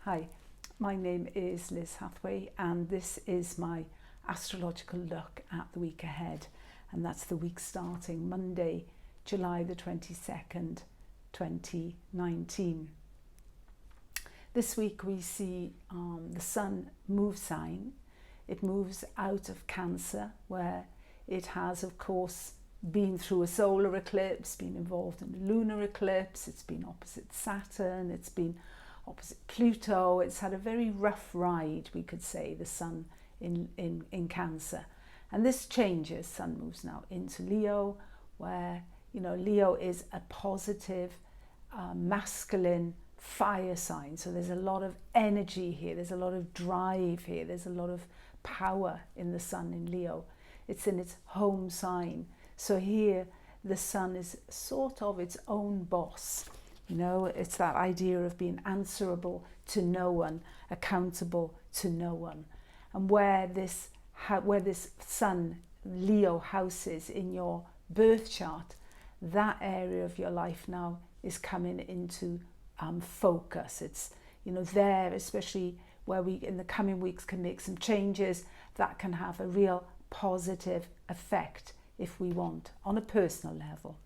Hi, my name is Liz Hathway and this is my astrological look at the week ahead, and that's the week starting Monday, July the 22nd, 2019. This week we see the sun move sign. It moves out of Cancer, where it has of course been through a solar eclipse, been involved in a lunar eclipse, it's been opposite Saturn, it's been opposite Pluto. It's had a very rough ride, we could say, the sun in Cancer. And this changes. Sun moves now into Leo, where, you know, Leo is a positive, masculine fire sign. So there's a lot of energy here, there's a lot of drive here, there's a lot of power in the sun in Leo. It's in its home sign. So here the sun is sort of its own boss. You know, it's that idea of being answerable to no one, accountable to no one. And where this sun, Leo, house is in your birth chart, that area of your life now is coming into focus. It's, you know, there, especially where we in the coming weeks can make some changes that can have a real positive effect if we want, on a personal level.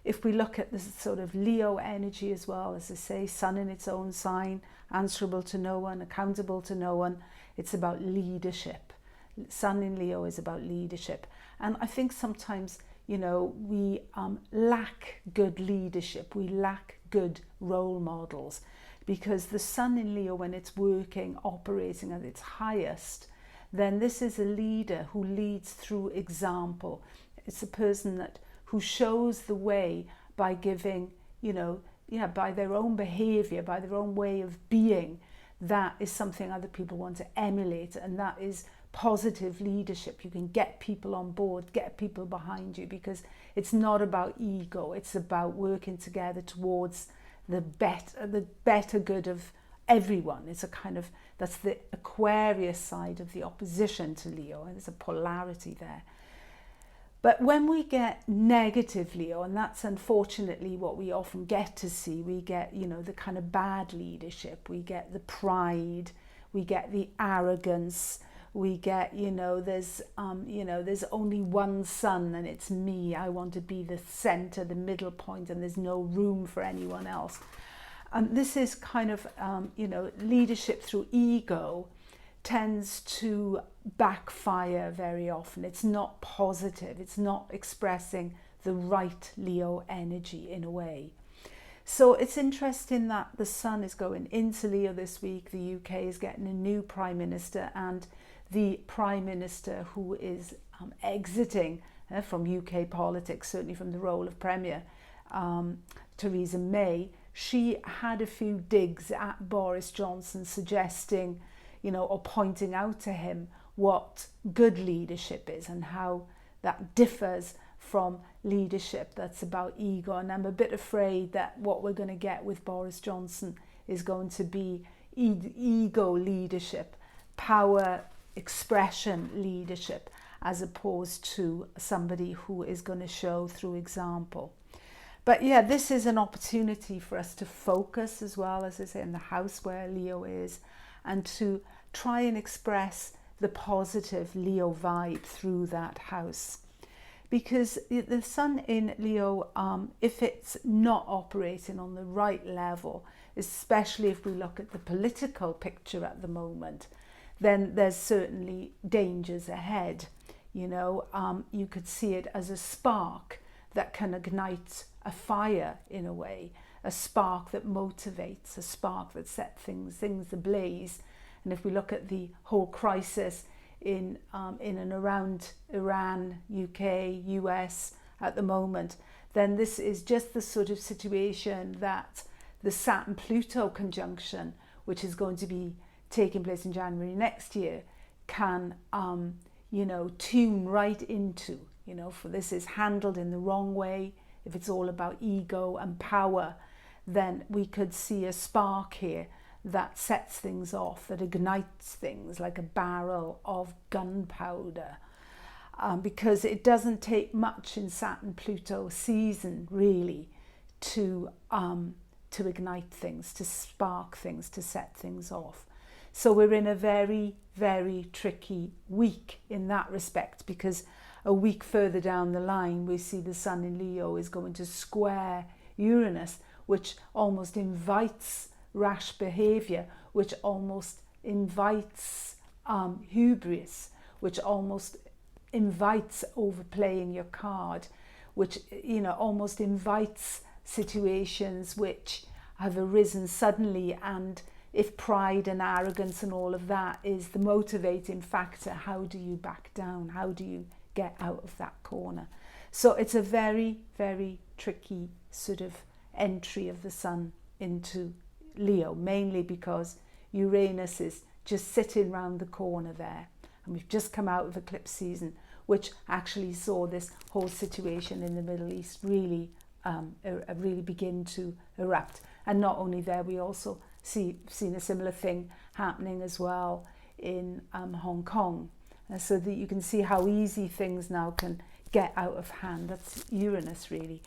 If we look at this sort of Leo energy as well, as I say, sun in its own sign, answerable to no one, accountable to no one, it's about leadership. Sun in Leo is about leadership. And I think sometimes, you know, we lack good leadership, we lack good role models, because the sun in Leo, when it's working, operating at its highest, then this is a leader who leads through example. It's a person who shows the way by giving, you know, by their own behavior, by their own way of being. That is something other people want to emulate, and that is positive leadership. You can get people on board, get people behind you, because it's not about ego, it's about working together towards the better good of everyone. It's a kind of, that's the Aquarius side of the opposition to Leo, and there's a polarity there. But when we get negative Leo, and that's unfortunately what we often get to see, we get, you know, the kind of bad leadership, we get the pride, we get the arrogance, we get, you know, there's only one sun and it's me, I want to be the center, the middle point, and there's no room for anyone else. And this is kind of, you know, leadership through ego tends to backfire very often. It's not positive, it's not expressing the right Leo energy in a way. So it's interesting that the sun is going into Leo this week. The UK is getting a new Prime Minister, and the Prime Minister who is exiting from UK politics, certainly from the role of Premier, Theresa May, she had a few digs at Boris Johnson, suggesting, you know, or pointing out to him what good leadership is and how that differs from leadership that's about ego. And I'm a bit afraid that what we're going to get with Boris Johnson is going to be ego leadership, power expression leadership, as opposed to somebody who is going to show through example. But yeah, this is an opportunity for us to focus as well, as I say, in the house where Leo is, and to try and express the positive Leo vibe through that house. Because the sun in Leo, if it's not operating on the right level, especially if we look at the political picture at the moment, then there's certainly dangers ahead. You know, you could see it as a spark that can ignite a fire in a way, a spark that motivates, a spark that sets things ablaze. And if we look at the whole crisis in and around Iran, UK, US at the moment, then this is just the sort of situation that the Saturn-Pluto conjunction, which is going to be taking place in January next year, can, you know, tune right into. You know, for this is handled in the wrong way. If it's all about ego and power, then we could see a spark here that sets things off, that ignites things like a barrel of gunpowder. Because it doesn't take much in Saturn-Pluto season really to to ignite things, to spark things, to set things off. So we're in a very, very tricky week in that respect, because a week further down the line, we see the Sun in Leo is going to square Uranus, which almost invites rash behaviour, which almost invites hubris, which almost invites overplaying your card, which, you know, almost invites situations which have arisen suddenly. And if pride and arrogance and all of that is the motivating factor, how do you back down? How do you get out of that corner? So it's a very, very tricky sort of entry of the Sun into Leo, mainly because Uranus is just sitting round the corner there. And we've just come out of eclipse season, which actually saw this whole situation in the Middle East really begin to erupt. And not only there, we also seen a similar thing happening as well in Hong Kong. So that you can see how easy things now can get out of hand. That's Uranus really.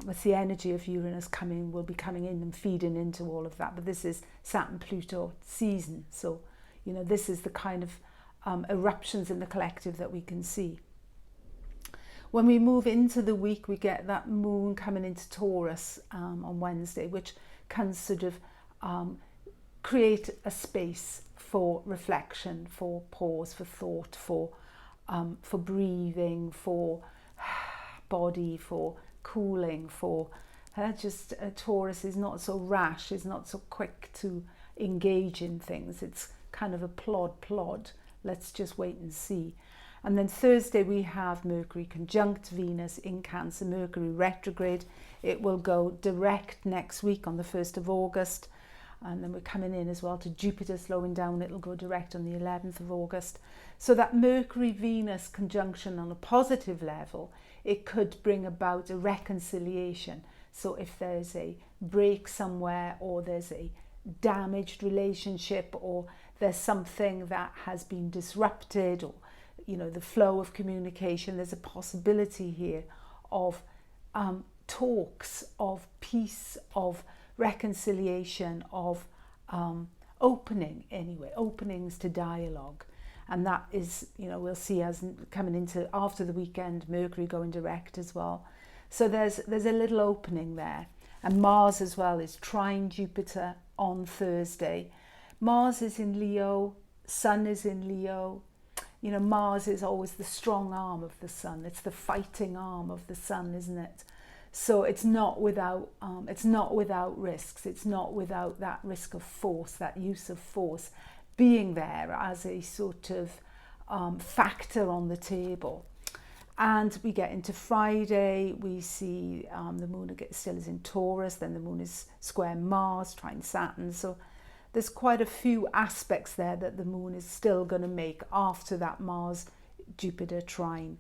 With the energy of Uranus will be coming in and feeding into all of that. But this is Saturn Pluto season. So, you know, this is the kind of eruptions in the collective that we can see. When we move into the week, we get that moon coming into Taurus on Wednesday, which can sort of create a space for reflection, for pause, for thought, for breathing, for body, for cooling, for Taurus is not so rash, is not so quick to engage in things. It's kind of a plod. Let's just wait and see. And then Thursday we have Mercury conjunct Venus in Cancer, Mercury retrograde. It will go direct next week on the 1st of August. And then we're coming in as well to Jupiter slowing down. It'll go direct on the 11th of August. So that Mercury-Venus conjunction on a positive level, it could bring about a reconciliation. So if there's a break somewhere, or there's a damaged relationship, or there's something that has been disrupted, or, you know, the flow of communication, there's a possibility here of talks, of peace, of reconciliation, of openings to dialogue. And that is, you know, we'll see as coming into after the weekend, Mercury going direct as well. So there's a little opening there. And Mars as well is trine Jupiter on Thursday. Mars is in Leo, Sun is in Leo. You know, Mars is always the strong arm of the Sun. It's the fighting arm of the Sun, isn't it? So it's not without risks. It's not without that risk of force, that use of force being there as a sort of factor on the table. And we get into Friday, we see the moon still is in Taurus, then the moon is square Mars, trine Saturn. So there's quite a few aspects there that the moon is still going to make after that Mars-Jupiter trine.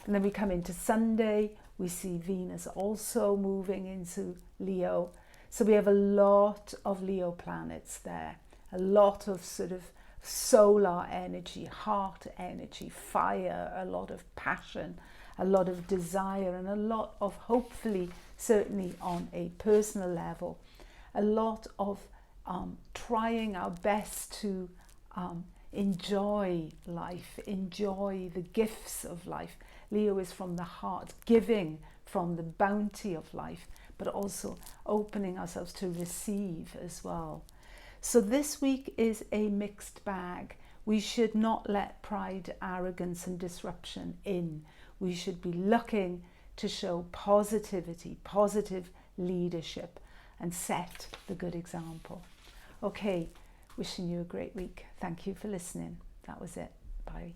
And then we come into Sunday, we see Venus also moving into Leo. So we have a lot of Leo planets there, a lot of sort of solar energy, heart energy, fire, a lot of passion, a lot of desire, and a lot of, hopefully, certainly on a personal level, a lot of trying our best to enjoy life, enjoy the gifts of life. Leo is from the heart, giving from the bounty of life, but also opening ourselves to receive as well. So this week is a mixed bag. We should not let pride, arrogance and disruption in. We should be looking to show positivity, positive leadership, and set the good example. Okay, wishing you a great week. Thank you for listening. That was it. Bye.